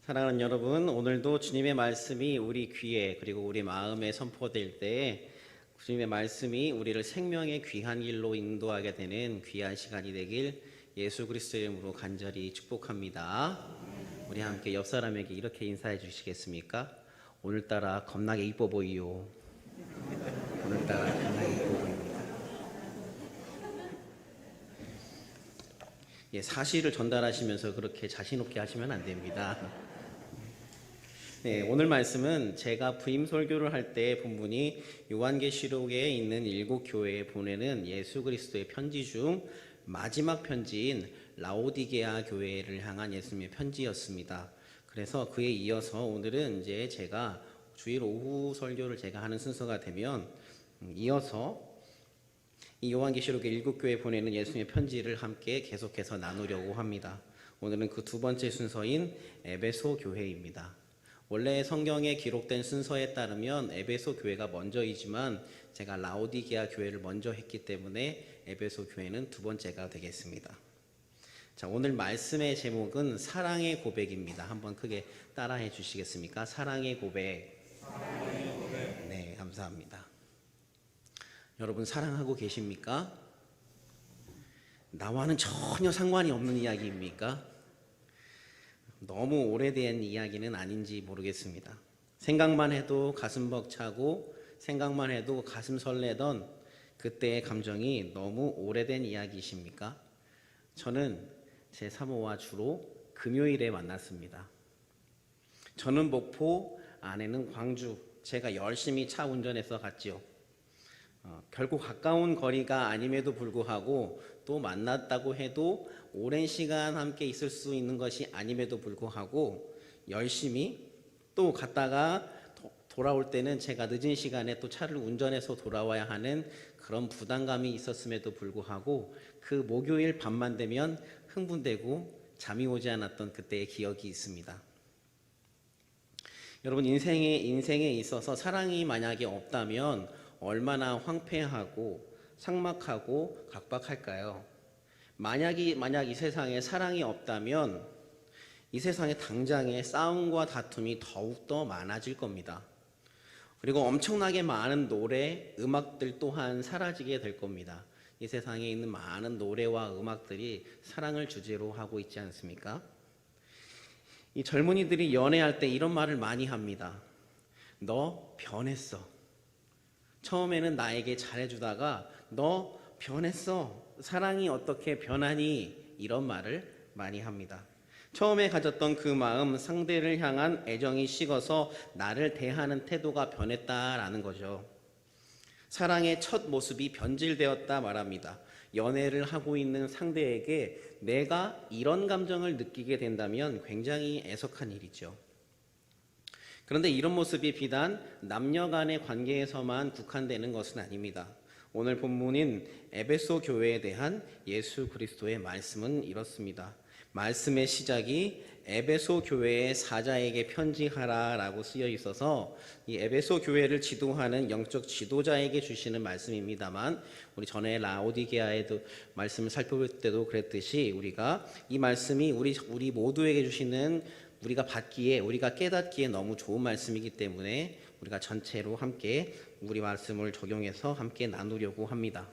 사랑하는 여러분, 오늘도 주님의 말씀이 우리 귀에 그리고 우리 마음에 선포될 때 주님의 말씀이 우리를 생명의 귀한 길로 인도하게 되는 귀한 시간이 되길 예수 그리스도의 이름으로 간절히 축복합니다. 우리 함께 옆 사람에게 이렇게 인사해 주시겠습니까? 오늘따라 겁나게 이뻐 보이요. 오늘따라 겁나게 이뻐 보입니다. 사실을 전달하시면서 그렇게 자신 없게 하시면 안 됩니다. 오늘 말씀은 제가 부임 설교를 할 때 본문이 요한계시록에 있는 7교회에 보내는 예수 그리스도의 편지 중 마지막 편지인 라오디게아 교회를 향한 예수님의 편지였습니다. 그래서 그에 이어서 오늘은 이제 제가 주일 오후 설교를 제가 하는 순서가 되면 이어서 이 요한계시록의 7교회에 보내는 예수님의 편지를 함께 계속해서 나누려고 합니다. 오늘은 그 두 번째 순서인 에베소 교회입니다. 원래 성경에 기록된 순서에 따르면 에베소 교회가 먼저이지만 제가 라오디게아 교회를 먼저 했기 때문에 에베소 교회는 두 번째가 되겠습니다. 자, 오늘 말씀의 제목은 사랑의 고백입니다. 한번 크게 따라해 주시겠습니까? 사랑의 고백. 네, 감사합니다. 여러분 사랑하고 계십니까? 나와는 전혀 상관이 없는 이야기입니까? 너무 오래된 이야기는 아닌지 모르겠습니다. 생각만 해도 가슴 벅차고 생각만 해도 가슴 설레던 그때의 감정이 너무 오래된 이야기이십니까? 저는 제 사모와 주로 금요일에 만났습니다. 저는 목포, 아내는 광주. 제가 열심히 차 운전해서 갔지요. 결국 가까운 거리가 아님에도 불구하고 또 만났다고 해도 오랜 시간 함께 있을 수 있는 것이 아님에도 불구하고 열심히 또 갔다가 돌아올 때는 제가 늦은 시간에 또 차를 운전해서 돌아와야 하는 그런 부담감이 있었음에도 불구하고 그 목요일 밤만 되면 흥분되고 잠이 오지 않았던 그때의 기억이 있습니다. 여러분 인생에 있어서 사랑이 만약에 없다면 얼마나 황폐하고 삭막하고 각박할까요? 만약 이 세상에 사랑이 없다면 이 세상에 당장에 싸움과 다툼이 더욱더 많아질 겁니다. 그리고 엄청나게 많은 노래, 음악들 또한 사라지게 될 겁니다. 이 세상에 있는 많은 노래와 음악들이 사랑을 주제로 하고 있지 않습니까? 이 젊은이들이 연애할 때 이런 말을 많이 합니다. 너 변했어. 처음에는 나에게 잘해주다가 너 변했어. 사랑이 어떻게 변하니? 이런 말을 많이 합니다. 처음에 가졌던 그 마음, 상대를 향한 애정이 식어서 나를 대하는 태도가 변했다라는 거죠. 사랑의 첫 모습이 변질되었다 말합니다. 연애를 하고 있는 상대에게 내가 이런 감정을 느끼게 된다면 굉장히 애석한 일이죠. 그런데 이런 모습이 비단 남녀 간의 관계에서만 국한되는 것은 아닙니다. 오늘 본문인 에베소 교회에 대한 예수 그리스도의 말씀은 이렇습니다. 말씀의 시작이 에베소 교회의 사자에게 편지하라라고 쓰여 있어서 이 에베소 교회를 지도하는 영적 지도자에게 주시는 말씀입니다만 우리 전에 라오디게아에도 말씀을 살펴볼 때도 그랬듯이 우리가 이 말씀이 우리 모두에게 주시는 우리가 받기에 우리가 깨닫기에 너무 좋은 말씀이기 때문에 우리가 전체로 함께 우리 말씀을 적용해서 함께 나누려고 합니다.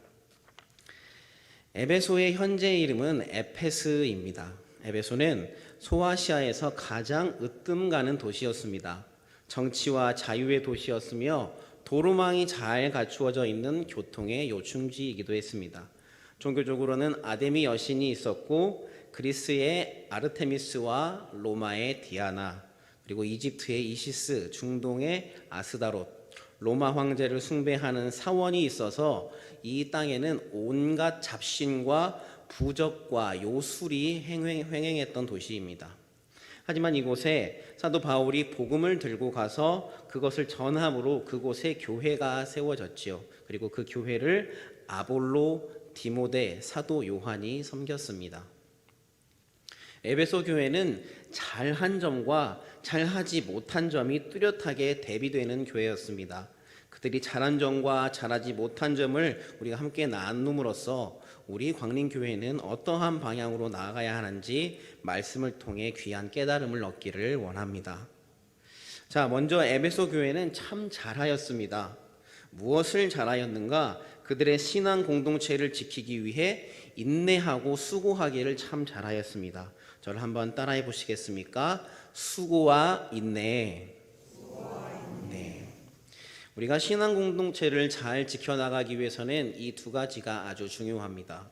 에베소의 현재 이름은 에페스입니다. 에베소는 소아시아에서 가장 으뜸 가는 도시였습니다. 정치와 자유의 도시였으며 도로망이 잘 갖추어져 있는 교통의 요충지이기도 했습니다. 종교적으로는 아데미 여신이 있었고 그리스의 아르테미스와 로마의 디아나, 그리고 이집트의 이시스, 중동의 아스다롯, 로마 황제를 숭배하는 사원이 있어서 이 땅에는 온갖 잡신과 부적과 요술이 횡행했던 도시입니다. 하지만 이곳에 사도 바울이 복음을 들고 가서 그것을 전함으로 그곳에 교회가 세워졌지요. 그리고 그 교회를 아볼로, 디모데, 사도 요한이 섬겼습니다. 에베소 교회는 잘한 점과 잘하지 못한 점이 뚜렷하게 대비되는 교회였습니다. 그들이 잘한 점과 잘하지 못한 점을 우리가 함께 나눔으로써 우리 광림교회는 어떠한 방향으로 나아가야 하는지 말씀을 통해 귀한 깨달음을 얻기를 원합니다. 자, 먼저 에베소 교회는 참 잘하였습니다. 무엇을 잘하였는가? 그들의 신앙 공동체를 지키기 위해 인내하고 수고하기를 참 잘하였습니다. 저를 한번 따라해 보시겠습니까? 수고와 인내. 네. 우리가 신앙 공동체를 잘 지켜나가기 위해서는 이 두 가지가 아주 중요합니다.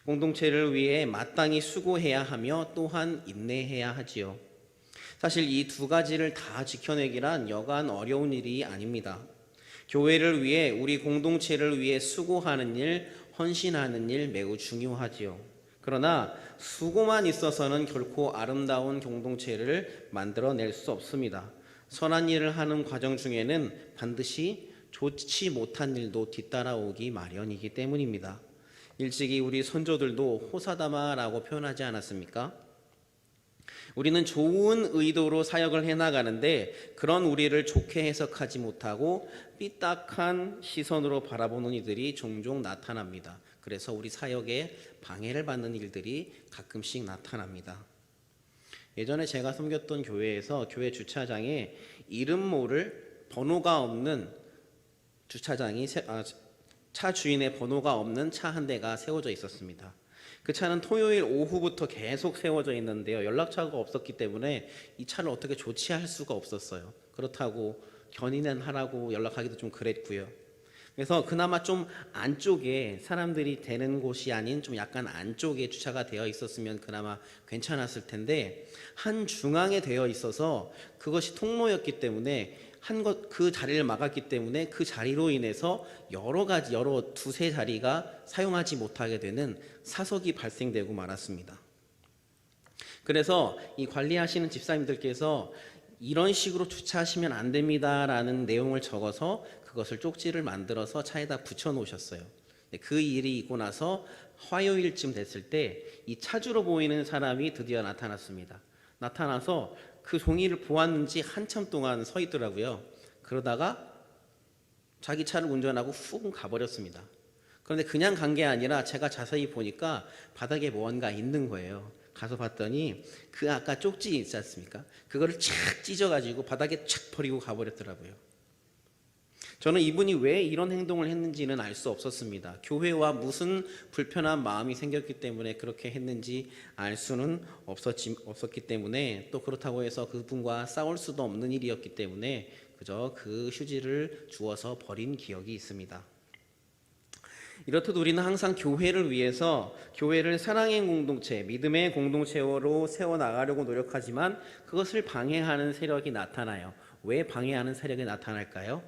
공동체를 위해 마땅히 수고해야 하며 또한 인내해야 하지요. 사실 이 두 가지를 다 지켜내기란 여간 어려운 일이 아닙니다. 교회를 위해, 우리 공동체를 위해 수고하는 일, 헌신하는 일 매우 중요하지요. 그러나 수고만 있어서는 결코 아름다운 공동체를 만들어낼 수 없습니다. 선한 일을 하는 과정 중에는 반드시 좋지 못한 일도 뒤따라오기 마련이기 때문입니다. 일찍이 우리 선조들도 호사다마라고 표현하지 않았습니까? 우리는 좋은 의도로 사역을 해나가는데 그런 우리를 좋게 해석하지 못하고 삐딱한 시선으로 바라보는 이들이 종종 나타납니다. 그래서 우리 사역에 방해를 받는 일들이 가끔씩 나타납니다. 예전에 제가 섬겼던 교회에서 교회 주차장에 이름 모를 번호가 없는 차 주인의 번호가 없는 차 한 대가 세워져 있었습니다. 그 차는 토요일 오후부터 계속 세워져 있는데요. 연락처가 없었기 때문에 이 차를 어떻게 조치할 수가 없었어요. 그렇다고 견인은 하라고 연락하기도 좀 그랬고요. 그래서 그나마 좀 안쪽에 사람들이 되는 곳이 아닌 좀 약간 안쪽에 주차가 되어 있었으면 그나마 괜찮았을 텐데 한 중앙에 되어 있어서 그것이 통로였기 때문에 그 자리를 막았기 때문에 그 자리로 인해서 여러 두세 자리가 사용하지 못하게 되는 사석이 발생되고 말았습니다. 그래서 이 관리하시는 집사님들께서 이런 식으로 주차하시면 안 됩니다라는 내용을 적어서 그것을 쪽지를 만들어서 차에다 붙여 놓으셨어요. 그 일이 있고 나서 화요일쯤 됐을 때 이 차주로 보이는 사람이 드디어 나타났습니다. 나타나서 그 종이를 보았는지 한참 동안 서 있더라고요. 그러다가 자기 차를 운전하고 훅 가버렸습니다. 그런데 그냥 간 게 아니라 제가 자세히 보니까 바닥에 뭔가 있는 거예요. 가서 봤더니 그 아까 쪽지 있지 않습니까? 그거를 착 찢어가지고 바닥에 착 버리고 가버렸더라고요. 저는 이분이 왜 이런 행동을 했는지는 알 수 없었습니다. 교회와 무슨 불편한 마음이 생겼기 때문에 그렇게 했는지 알 수는 없었기 때문에 또 그렇다고 해서 그분과 싸울 수도 없는 일이었기 때문에 그저 그 휴지를 주워서 버린 기억이 있습니다. 이렇듯 우리는 항상 교회를 위해서 교회를 사랑의 공동체, 믿음의 공동체로 세워나가려고 노력하지만 그것을 방해하는 세력이 나타나요. 왜 방해하는 세력이 나타날까요?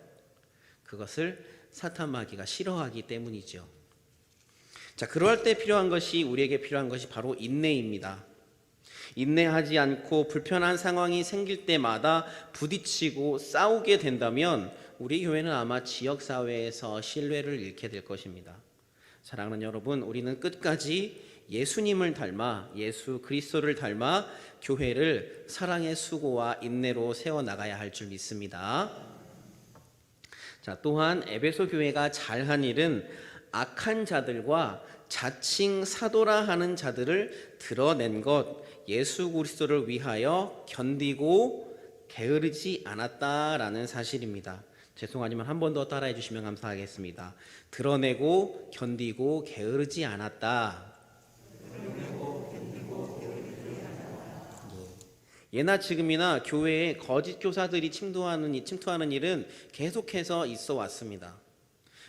그것을 사탄 마귀가 싫어하기 때문이죠. 자, 그럴 때 우리에게 필요한 것이 바로 인내입니다. 인내하지 않고 불편한 상황이 생길 때마다 부딪히고 싸우게 된다면 우리 교회는 아마 지역사회에서 신뢰를 잃게 될 것입니다. 사랑하는 여러분, 우리는 끝까지 예수님을 닮아, 예수 그리스도를 닮아 교회를 사랑의 수고와 인내로 세워나가야 할 줄 믿습니다. 자, 또한 에베소 교회가 잘한 일은 악한 자들과 자칭 사도라 하는 자들을 드러낸 것, 예수 그리스도를 위하여 견디고 게으르지 않았다라는 사실입니다. 죄송하지만 한 번 더 따라해 주시면 감사하겠습니다. 드러내고 견디고 게으르지 않았다. 예나 지금이나 교회에 거짓 교사들이 침투하는 일은 계속해서 있어 왔습니다.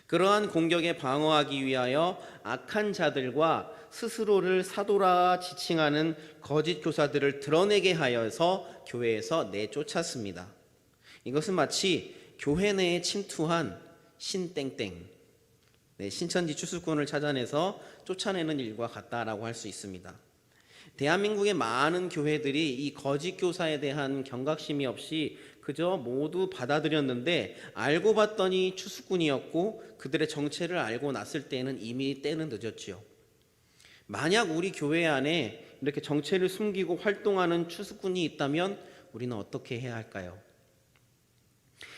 그러한 공격에 방어하기 위하여 악한 자들과 스스로를 사도라 지칭하는 거짓 교사들을 드러내게 하여서 교회에서 내쫓았습니다. 이것은 마치 교회 내에 침투한 신땡땡, 신천지 추수꾼을 찾아내서 쫓아내는 일과 같다라고 할 수 있습니다. 대한민국의 많은 교회들이 이 거짓 교사에 대한 경각심이 없이 그저 모두 받아들였는데 알고 봤더니 추수꾼이었고 그들의 정체를 알고 났을 때는 이미 때는 늦었지요. 만약 우리 교회 안에 이렇게 정체를 숨기고 활동하는 추수꾼이 있다면 우리는 어떻게 해야 할까요?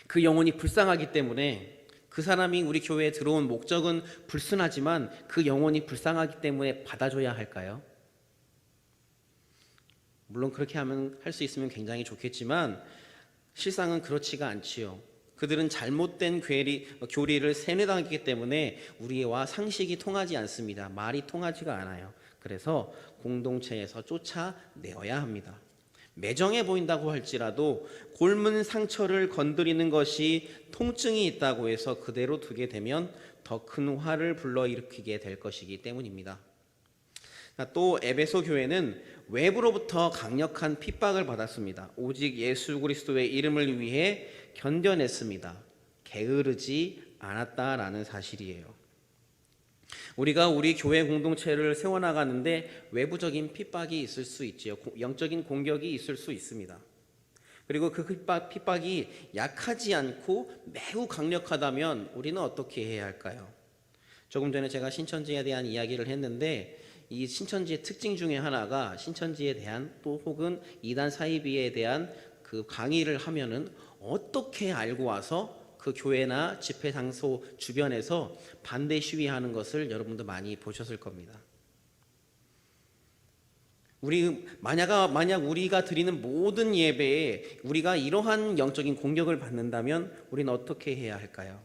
그 영혼이 불쌍하기 때문에 그 사람이 우리 교회에 들어온 목적은 불순하지만 그 영혼이 불쌍하기 때문에 받아줘야 할까요? 물론 그렇게 하면 할 수 있으면 굉장히 좋겠지만 실상은 그렇지가 않지요. 그들은 잘못된 교리를 세뇌당했기 때문에 우리와 상식이 통하지 않습니다. 말이 통하지가 않아요. 그래서 공동체에서 쫓아내어야 합니다. 매정해 보인다고 할지라도 곪은 상처를 건드리는 것이 통증이 있다고 해서 그대로 두게 되면 더 큰 화를 불러일으키게 될 것이기 때문입니다. 또 에베소 교회는 외부로부터 강력한 핍박을 받았습니다. 오직 예수 그리스도의 이름을 위해 견뎌냈습니다. 게으르지 않았다라는 사실이에요. 우리가 우리 교회 공동체를 세워나가는데 외부적인 핍박이 있을 수 있지요. 영적인 공격이 있을 수 있습니다. 그리고 그 핍박이 약하지 않고 매우 강력하다면 우리는 어떻게 해야 할까요? 조금 전에 제가 신천지에 대한 이야기를 했는데 이 신천지의 특징 중에 하나가 신천지에 대한 또 혹은 이단 사이비에 대한 그 강의를 하면은 어떻게 알고 와서 그 교회나 집회 장소 주변에서 반대 시위하는 것을 여러분도 많이 보셨을 겁니다. 만약 우리가 드리는 모든 예배에 우리가 이러한 영적인 공격을 받는다면 우리는 어떻게 해야 할까요?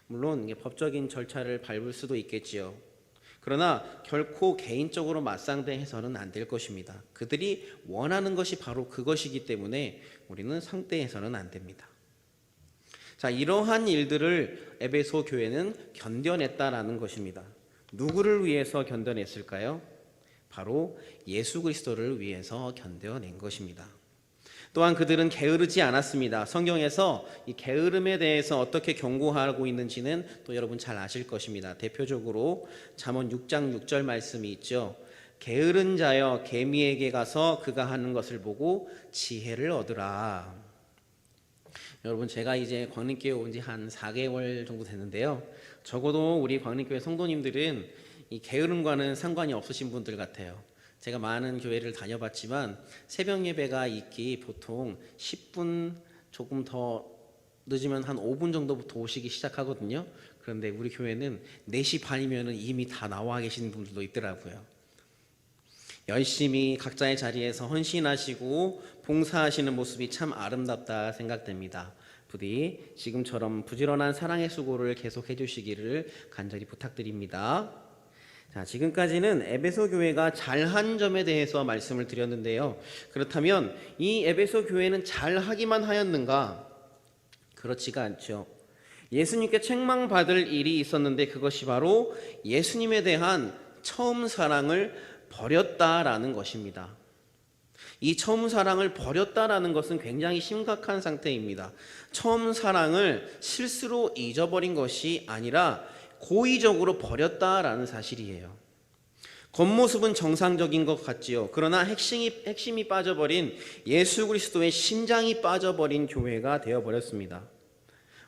물론 법적인 절차를 밟을 수도 있겠지요. 그러나 결코 개인적으로 맞상대해서는 안 될 것입니다. 그들이 원하는 것이 바로 그것이기 때문에 우리는 상대해서는 안 됩니다. 자, 이러한 일들을 에베소 교회는 견뎌냈다라는 것입니다. 누구를 위해서 견뎌냈을까요? 바로 예수 그리스도를 위해서 견뎌낸 것입니다. 또한 그들은 게으르지 않았습니다. 성경에서 이 게으름에 대해서 어떻게 경고하고 있는지는 또 여러분 잘 아실 것입니다. 대표적으로 잠언 6장 6절 말씀이 있죠. 게으른 자여 개미에게 가서 그가 하는 것을 보고 지혜를 얻으라. 여러분, 제가 이제 광림교회 온 지 한 4개월 정도 됐는데요. 적어도 우리 광림교회 성도님들은 이 게으름과는 상관이 없으신 분들 같아요. 제가 많은 교회를 다녀봤지만 새벽 예배가 있기 보통 10분 조금 더 늦으면 한 5분 정도부터 오시기 시작하거든요. 그런데 우리 교회는 4시 반이면 이미 다 나와 계시는 분들도 있더라고요. 열심히 각자의 자리에서 헌신하시고 봉사하시는 모습이 참 아름답다 생각됩니다. 부디 지금처럼 부지런한 사랑의 수고를 계속해 주시기를 간절히 부탁드립니다. 자, 지금까지는 에베소 교회가 잘한 점에 대해서 말씀을 드렸는데요. 그렇다면 이 에베소 교회는 잘하기만 하였는가? 그렇지가 않죠. 예수님께 책망받을 일이 있었는데 그것이 바로 예수님에 대한 처음 사랑을 버렸다라는 것입니다. 이 처음 사랑을 버렸다라는 것은 굉장히 심각한 상태입니다. 처음 사랑을 실수로 잊어버린 것이 아니라 고의적으로 버렸다라는 사실이에요. 겉모습은 정상적인 것 같지요. 그러나 핵심이 빠져버린 예수 그리스도의 심장이 빠져버린 교회가 되어버렸습니다.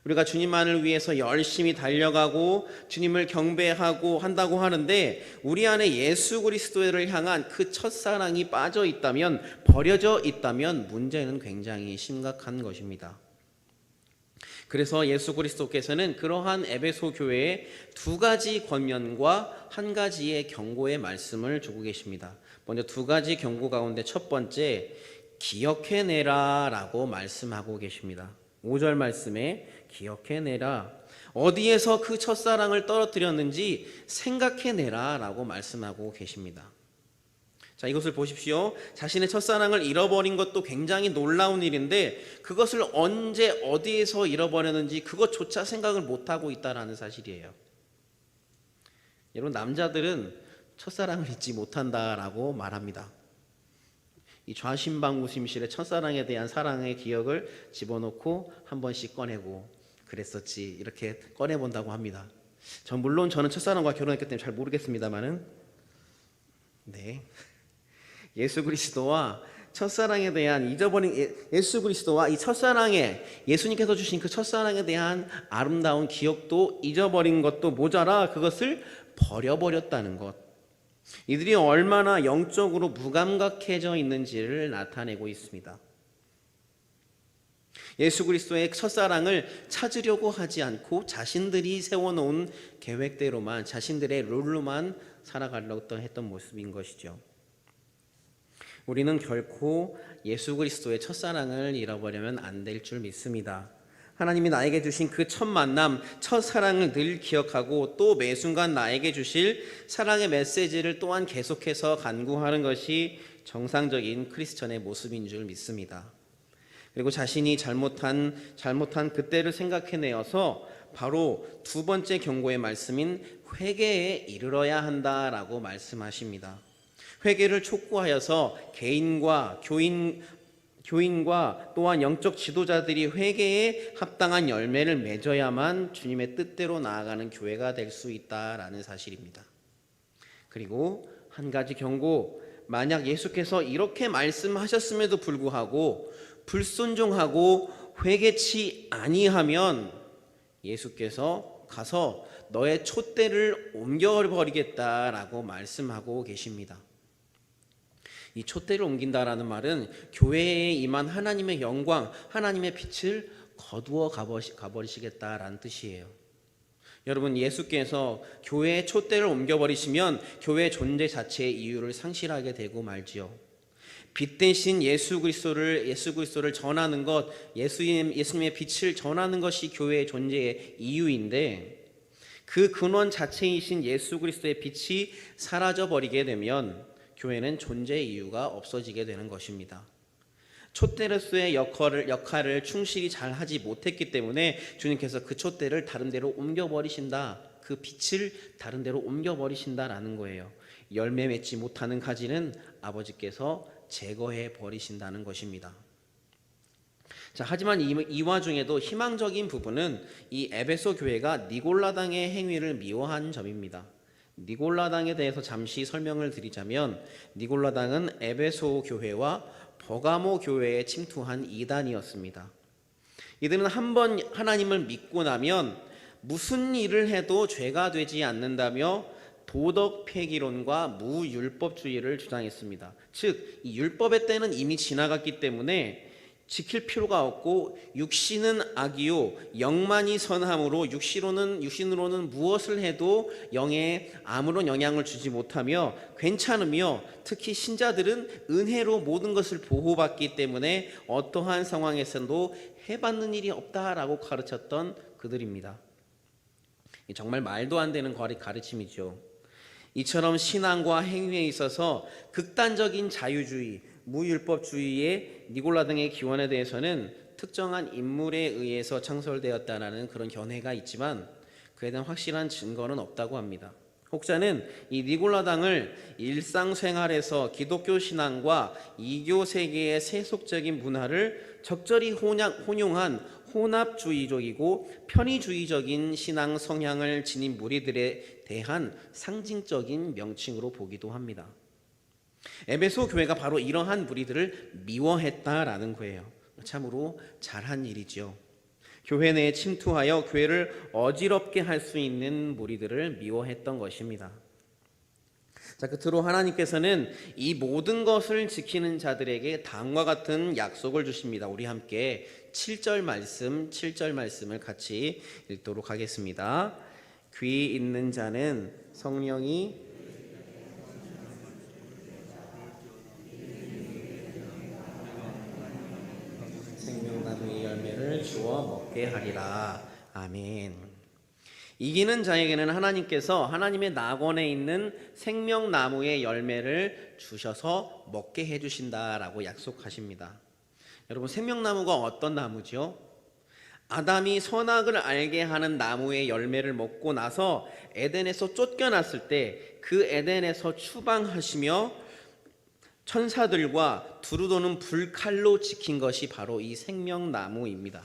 우리가 주님만을 위해서 열심히 달려가고 주님을 경배하고 한다고 하는데 우리 안에 예수 그리스도를 향한 그 첫사랑이 빠져 있다면, 버려져 있다면 문제는 굉장히 심각한 것입니다. 그래서 예수 그리스도께서는 그러한 에베소 교회에 2가지 권면과 1가지의 경고의 말씀을 주고 계십니다. 먼저 2가지 경고 가운데 첫 번째, 기억해내라 라고 말씀하고 계십니다. 5절 말씀에 기억해내라, 어디에서 그 첫사랑을 떨어뜨렸는지 생각해내라 라고 말씀하고 계십니다. 자, 이것을 보십시오. 자신의 첫사랑을 잃어버린 것도 굉장히 놀라운 일인데 그것을 언제 어디에서 잃어버렸는지 그것조차 생각을 못하고 있다는 사실이에요. 여러분, 남자들은 첫사랑을 잊지 못한다라고 말합니다. 이 좌심방구심실에 첫사랑에 대한 사랑의 기억을 집어넣고 한 번씩 꺼내고 그랬었지 이렇게 꺼내본다고 합니다. 물론 저는 첫사랑과 결혼했기 때문에 잘 모르겠습니다만은 네. 예수 그리스도와 첫사랑에 대한 예수 그리스도와 이 첫사랑에 예수님께서 주신 그 첫사랑에 대한 아름다운 기억도 잊어버린 것도 모자라 그것을 버려버렸다는 것. 이들이 얼마나 영적으로 무감각해져 있는지를 나타내고 있습니다. 예수 그리스도의 첫사랑을 찾으려고 하지 않고 자신들이 세워놓은 계획대로만, 자신들의 룰로만 살아가려고 했던 모습인 것이죠. 우리는 결코 예수 그리스도의 첫사랑을 잃어버리면 안 될 줄 믿습니다. 하나님이 나에게 주신 그 첫 만남, 첫 사랑을 늘 기억하고 또 매 순간 나에게 주실 사랑의 메시지를 또한 계속해서 간구하는 것이 정상적인 크리스천의 모습인 줄 믿습니다. 그리고 자신이 잘못한 그때를 생각해내어서 바로 두 번째 경고의 말씀인 회개에 이르러야 한다라고 말씀하십니다. 회개를 촉구하여서 개인과 교인과 또한 영적 지도자들이 회개에 합당한 열매를 맺어야만 주님의 뜻대로 나아가는 교회가 될 수 있다라는 사실입니다. 그리고 한 가지 경고, 만약 예수께서 이렇게 말씀하셨음에도 불구하고 불순종하고 회개치 아니하면 예수께서 가서 너의 촛대를 옮겨버리겠다라고 말씀하고 계십니다. 이 촛대를 옮긴다라는 말은 교회에 임한 하나님의 영광, 하나님의 빛을 거두어 가버리시겠다라는 뜻이에요. 여러분, 예수께서 교회의 촛대를 옮겨버리시면 교회의 존재 자체의 이유를 상실하게 되고 말지요. 빛 대신 예수 그리스도를 전하는 것, 예수님의 빛을 전하는 것이 교회의 존재의 이유인데, 그 근원 자체이신 예수 그리스도의 빛이 사라져 버리게 되면 교회는 존재의 이유가 없어지게 되는 것입니다. 촛대로서의 역할을 충실히 잘 하지 못했기 때문에 주님께서 그 촛대를 다른 데로 옮겨버리신다, 그 빛을 다른 데로 옮겨버리신다라는 거예요. 열매 맺지 못하는 가지는 아버지께서 제거해 버리신다는 것입니다. 자, 하지만 이 와중에도 희망적인 부분은 이 에베소 교회가 니골라당의 행위를 미워한 점입니다. 니골라당에 대해서 잠시 설명을 드리자면, 니골라당은 에베소 교회와 버가모 교회에 침투한 이단이었습니다. 이들은 한번 하나님을 믿고 나면 무슨 일을 해도 죄가 되지 않는다며 도덕 폐기론과 무율법주의를 주장했습니다. 즉, 이 율법의 때는 이미 지나갔기 때문에 지킬 필요가 없고, 육신은 악이요 영만이 선함으로 육신으로는 무엇을 해도 영에 아무런 영향을 주지 못하며 괜찮으며, 특히 신자들은 은혜로 모든 것을 보호받기 때문에 어떠한 상황에서도 해받는 일이 없다라고 가르쳤던 그들입니다. 정말 말도 안 되는 가르침이죠. 이처럼 신앙과 행위에 있어서 극단적인 자유주의, 무율법주의의 니골라당의 기원에 대해서는 특정한 인물에 의해서 창설되었다는 그런 견해가 있지만 그에 대한 확실한 증거는 없다고 합니다. 혹자는 이 니골라당을 일상생활에서 기독교 신앙과 이교 세계의 세속적인 문화를 적절히 혼용한 혼합주의적이고 편의주의적인 신앙 성향을 지닌 무리들에 대한 상징적인 명칭으로 보기도 합니다. 에베소 교회가 바로 이러한 무리들을 미워했다라는 거예요. 참으로 잘한 일이죠. 교회 내에 침투하여 교회를 어지럽게 할 수 있는 무리들을 미워했던 것입니다. 자, 끝으로 하나님께서는 이 모든 것을 지키는 자들에게 다음과 같은 약속을 주십니다. 우리 함께 7절 말씀을 같이 읽도록 하겠습니다. 귀 있는 자는 성령이 생명나무의 열매를 주어 먹게 하리라. 아멘. 이기는 자에게는 하나님께서 하나님의 낙원에 있는 생명나무의 열매를 주셔서 먹게 해주신다라고 약속하십니다. 여러분, 생명나무가 어떤 나무죠? 아담이 선악을 알게 하는 나무의 열매를 먹고 나서 에덴에서 쫓겨났을 때 그 에덴에서 추방하시며 천사들과 두루도는 불칼로 지킨 것이 바로 이 생명나무입니다.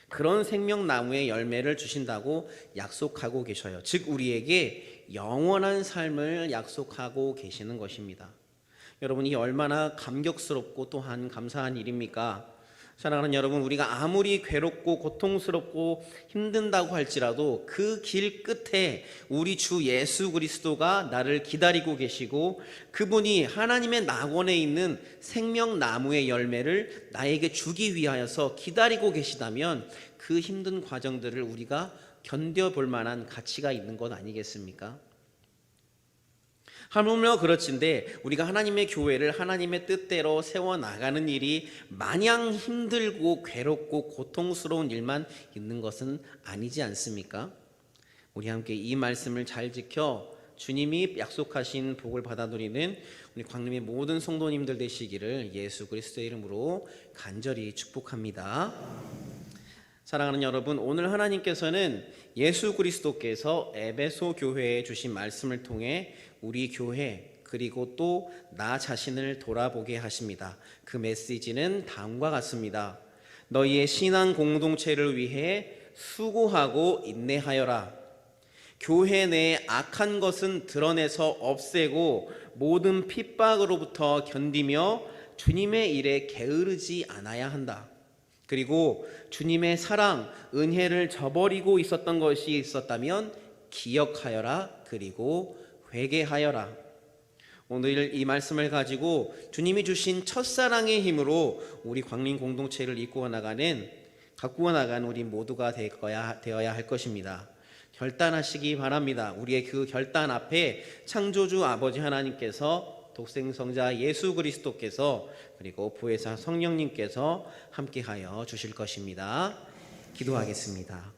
그런 생명나무의 열매를 주신다고 약속하고 계셔요. 즉, 우리에게 영원한 삶을 약속하고 계시는 것입니다. 여러분, 이 얼마나 감격스럽고 또한 감사한 일입니까? 사랑하는 여러분, 우리가 아무리 괴롭고 고통스럽고 힘든다고 할지라도 그 길 끝에 우리 주 예수 그리스도가 나를 기다리고 계시고 그분이 하나님의 낙원에 있는 생명나무의 열매를 나에게 주기 위하여서 기다리고 계시다면 그 힘든 과정들을 우리가 견뎌볼 만한 가치가 있는 것 아니겠습니까? 하물며 그렇진데 우리가 하나님의 교회를 하나님의 뜻대로 세워나가는 일이 마냥 힘들고 괴롭고 고통스러운 일만 있는 것은 아니지 않습니까? 우리 함께 이 말씀을 잘 지켜 주님이 약속하신 복을 받아 누리는 우리 광림의 모든 성도님들 되시기를 예수 그리스도의 이름으로 간절히 축복합니다. 사랑하는 여러분, 오늘 하나님께서는 예수 그리스도께서 에베소 교회에 주신 말씀을 통해 우리 교회 그리고 또 나 자신을 돌아보게 하십니다. 그 메시지는 다음과 같습니다. 너희의 신앙 공동체를 위해 수고하고 인내하여라. 교회 내에 악한 것은 드러내서 없애고 모든 핍박으로부터 견디며 주님의 일에 게으르지 않아야 한다. 그리고 주님의 사랑, 은혜를 저버리고 있었던 것이 있었다면 기억하여라. 그리고 회개하여라. 오늘 이 말씀을 가지고 주님이 주신 첫사랑의 힘으로 우리 광림 공동체를 가꾸어 나가는 우리 모두가 되어야 할 것입니다. 결단하시기 바랍니다. 우리의 그 결단 앞에 창조주 아버지 하나님께서 독생성자 예수 그리스도께서 그리고 보혜사 성령님께서 함께하여 주실 것입니다. 기도하겠습니다.